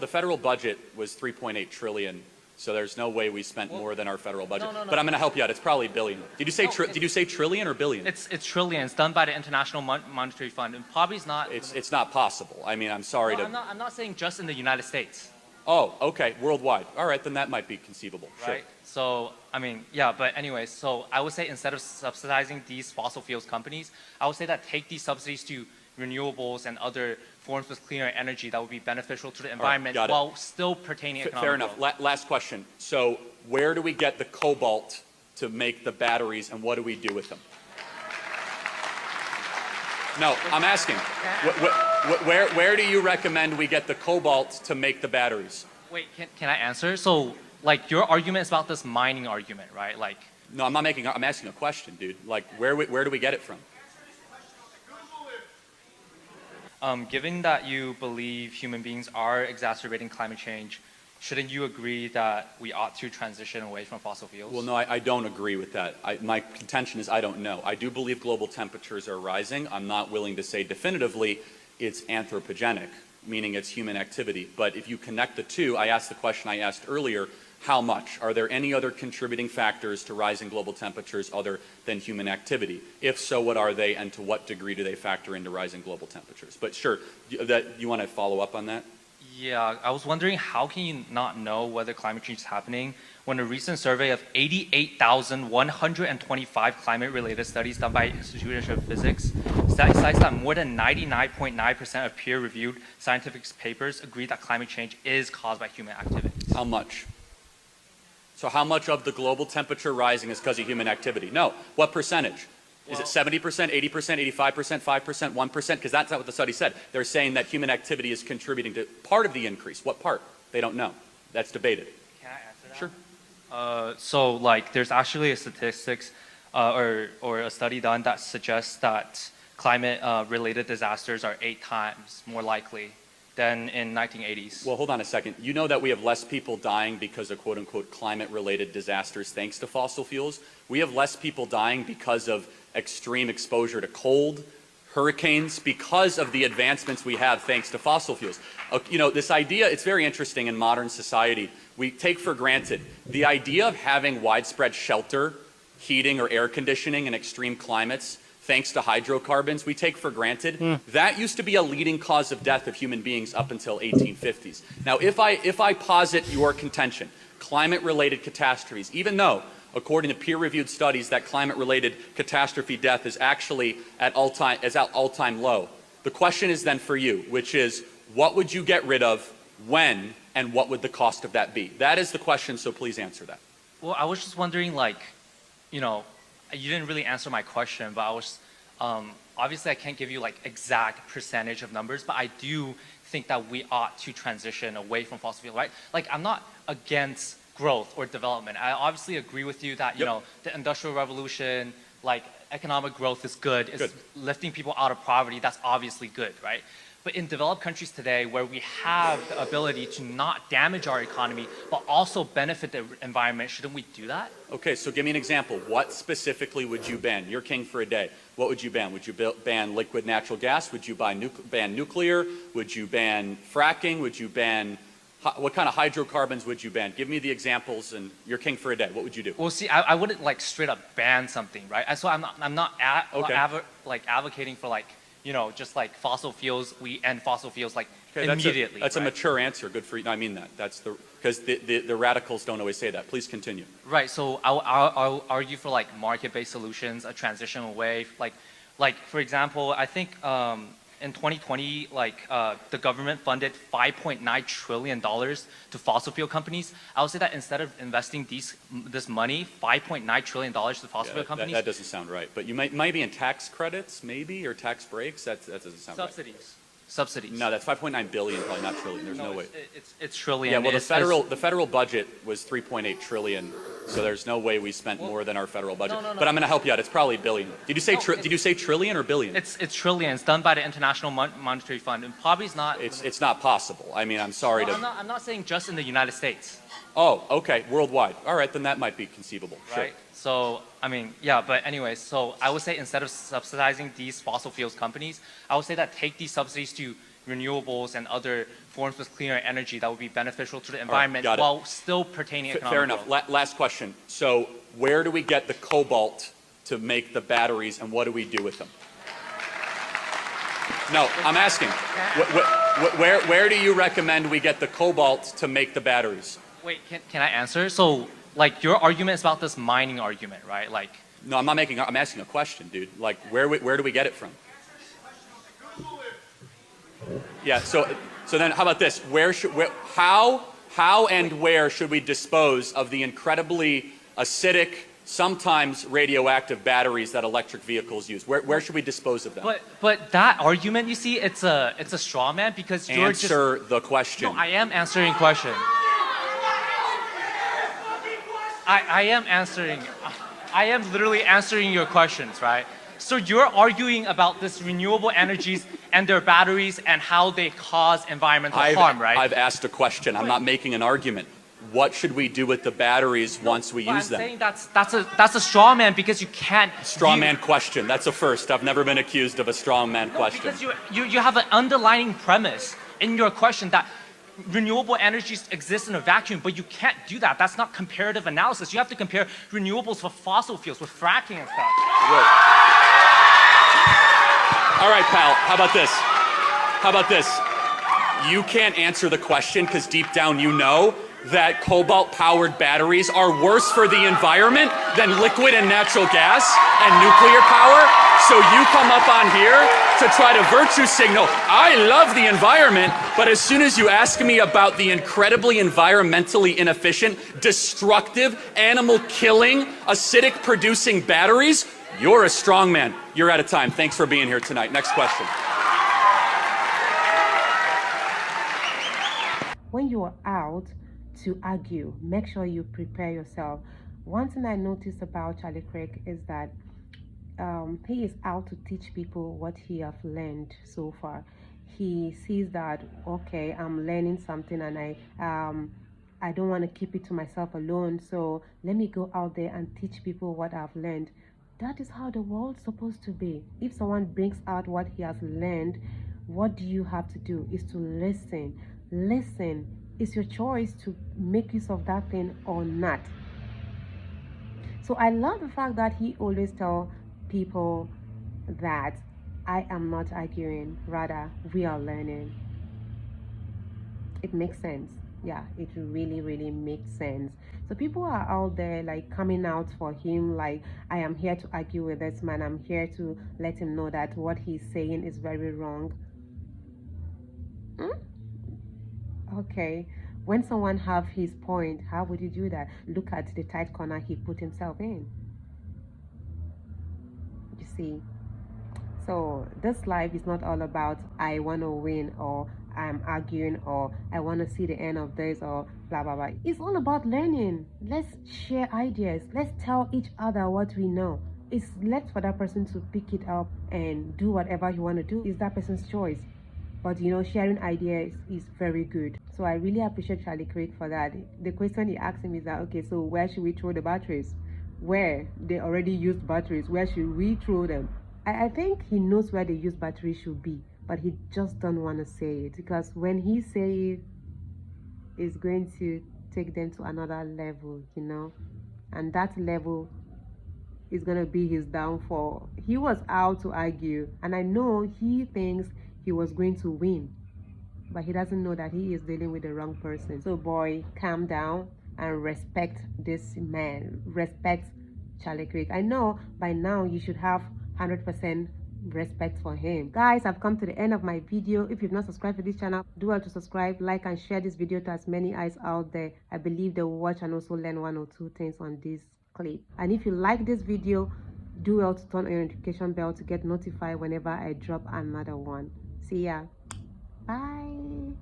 The federal budget was 3.8 trillion, so there's no way we spent more than our federal budget. But I'm going to help you out. It's probably billion. Did you say trillion or billion? It's trillions done by the International Monetary Fund, and probably is not. It's not possible. I mean, I'm sorry to. I'm not saying just in the United States. Oh, okay, worldwide. All right, then that might be conceivable. Sure. Right. So I mean, yeah. But anyways, so I would say instead of subsidizing these fossil fuels companies, I would say that take these subsidies to renewables and other forms of cleaner energy that would be beneficial to the environment while still pertaining economic Fair enough. Last question. So where do we get the cobalt to make the batteries, and what do we do with them? No, I'm asking. Where do you recommend we get the cobalt to make the batteries? Wait, can I answer? So, like, your argument is about this mining argument, right? Like. No, I'm not making. I'm asking a question, dude. Like, where do we get it from? Given that you believe human beings are exacerbating climate change, shouldn't you agree that we ought to transition away from fossil fuels? Well, no, I don't agree with that. My contention is I don't know. I do believe global temperatures are rising. I'm not willing to say definitively it's anthropogenic, meaning it's human activity. But if you connect the two, I asked the question I asked earlier, how much? Are there any other contributing factors to rising global temperatures other than human activity? If so, what are they, and to what degree do they factor into rising global temperatures? But sure, you want to follow up on that? Yeah, I was wondering, how can you not know whether climate change is happening when a recent survey of 88,125 climate-related studies done by Institute of Physics cites that more than 99.9% of peer-reviewed scientific papers agree that climate change is caused by human activity? How much? So how much of the global temperature rising is because of human activity? No. What percentage? Is it 70%, 80%, 85%, 5%, 1%? Because that's not what the study said. They're saying that human activity is contributing to part of the increase. What part? They don't know. That's debated. Can I answer that? Sure. So, like, there's actually a statistics or a study done that suggests that climate-related disasters are 8 times more likely than in 1980s. Well, hold on a second. You know that we have less people dying because of quote-unquote climate-related disasters thanks to fossil fuels? We have less people dying because of extreme exposure to cold, hurricanes, because of the advancements we have thanks to fossil fuels. You know, this idea, it's very interesting in modern society. We take for granted the idea of having widespread shelter, heating, or air conditioning in extreme climates thanks to hydrocarbons, we take for granted. That used to be a leading cause of death of human beings up until 1850s. Now, if I posit your contention, climate-related catastrophes, even though, according to peer-reviewed studies, that climate-related catastrophe death is actually at all-time low, the question is then for you, which is, what would you get rid of, when, and what would the cost of that be? That is the question, so please answer that. Well, I was just wondering, like, you know, you didn't really answer my question, but I was, obviously I can't give you like exact percentage of numbers, but I do think that we ought to transition away from fossil fuel, right? Like, I'm not against growth or development. I obviously agree with you that, you know, the Industrial Revolution, like economic growth is good. It's lifting people out of poverty. That's obviously good, right? But in developed countries today, where we have the ability to not damage our economy, but also benefit the environment, shouldn't we do that? Okay, so give me an example. What specifically would you ban? You're king for a day. What would you ban? Would you ban liquid natural gas? Would you ban nuclear? Would you ban fracking? Would you ban, what kind of hydrocarbons would you ban? Give me the examples, and you're king for a day. What would you do? Well, see, I wouldn't like straight up ban something, right? So I'm not advocating for like, you know, just like fossil fuels, we end fossil fuels like immediately. That's a mature answer. Good for you. No, I mean that. That's because the radicals don't always say that. Please continue. Right. So I'll argue for like market-based solutions, a transition away. Like for example, I think in 2020, like the government funded $5.9 trillion to fossil fuel companies. I would say that instead of investing this money, $5.9 trillion to fossil fuel companies. That doesn't sound right. But you might be in tax credits, maybe, or tax breaks. That doesn't sound right. Subsidies. No, that's 5.9 billion, probably not trillion. There's no way. It's trillion. Yeah, well, the federal budget was 3.8 trillion, so there's no way we spent more than our federal budget. But I'm going to help you out. It's probably billion. Did you say trillion or billion? It's trillions done by the International Monetary Fund, and probably is not. It's not possible. I mean, I'm sorry to. I'm not saying just in the United States. Oh, okay, worldwide. All right, then that might be conceivable. Right. Sure. So, I mean, yeah, but anyways, so I would say instead of subsidizing these fossil fuels companies, I would say that take these subsidies to renewables and other forms of cleaner energy that would be beneficial to the environment got it. while still pertaining economic Fair enough. growth. Last question. So where do we get the cobalt to make the batteries, and what do we do with them? No, I'm asking. Where do you recommend we get the cobalt to make the batteries? Wait, can I answer? So, like, your argument is about this mining argument, right? Like, No, I'm asking a question, dude. Like, where do we get it from? Yeah, so then how about this? How and where should we dispose of the incredibly acidic, sometimes radioactive batteries that electric vehicles use? Where should we dispose of them? but that argument, you see, it's a straw man because you're Answer the question. No, I am answering question. I am answering. I am literally answering your questions, right? So you're arguing about this renewable energies and their batteries and how they cause environmental harm, right? I've asked a question. I'm not making an argument. What should we do with the batteries once we use them? I'm saying that's a straw man because you can't. Straw man question. That's a first. I've never been accused of a straw man question. Because you have an underlying premise in your question that renewable energies exist in a vacuum, but you can't do that. That's not comparative analysis. You have to compare renewables with fossil fuels, with fracking and stuff. Right. All right, pal. How about this? How about this? You can't answer the question because deep down you know that cobalt-powered batteries are worse for the environment than liquid and natural gas and nuclear power. So you come up on here to try to virtue signal, I love the environment, but as soon as you ask me about the incredibly environmentally inefficient, destructive, animal-killing, acidic-producing batteries, you're a strongman. You're out of time. Thanks for being here tonight. Next question. When you are out to argue, make sure you prepare yourself. One thing I noticed about Charlie Kirk is that he is out to teach people what he have learned so far. He sees that, okay, I'm learning something and I don't want to keep it to myself alone, so let me go out there and teach people what I've learned. That is how the world's supposed to be. If someone brings out what he has learned, what do you have to do is to listen. Listen. It's your choice to make use of that thing or not. So I love the fact that he always tells people that I am not arguing, rather we are learning. It makes sense. Yeah, it really makes sense. So people are out there like coming out for him like, I am here to argue with this man, I'm here to let him know that what he's saying is very wrong. Okay, when someone have his point, how would you do that? Look at the tight corner he put himself in. You see, so this life is not all about I want to win or I'm arguing or I want to see the end of this or blah blah blah. It's all about learning. Let's share ideas. Let's tell each other what we know. It's left for that person to pick it up and do whatever he want to do. It's that person's choice. But you know, sharing ideas is very good. So I really appreciate Charlie Kirk for that. The question he asked him is that, okay, so where should we throw the batteries? Where they already used batteries, where should we throw them? I think he knows where the used batteries should be, but he just don't want to say it, because when he say it, it's going to take them to another level, you know, and that level is going to be his downfall. He was out to argue, and I know he thinks he was going to win, but he doesn't know that he is dealing with the wrong person. So boy, calm down and respect this man. Respect Charlie Kirk. I know by now you should have 100% respect for him. Guys, I've come to the end of my video. If you've not subscribed to this channel, do well to subscribe, like and share this video to as many eyes out there. I believe they will watch and also learn one or two things on this clip. And if you like this video, do well to turn on your notification bell to get notified whenever I drop another one. See ya. Bye.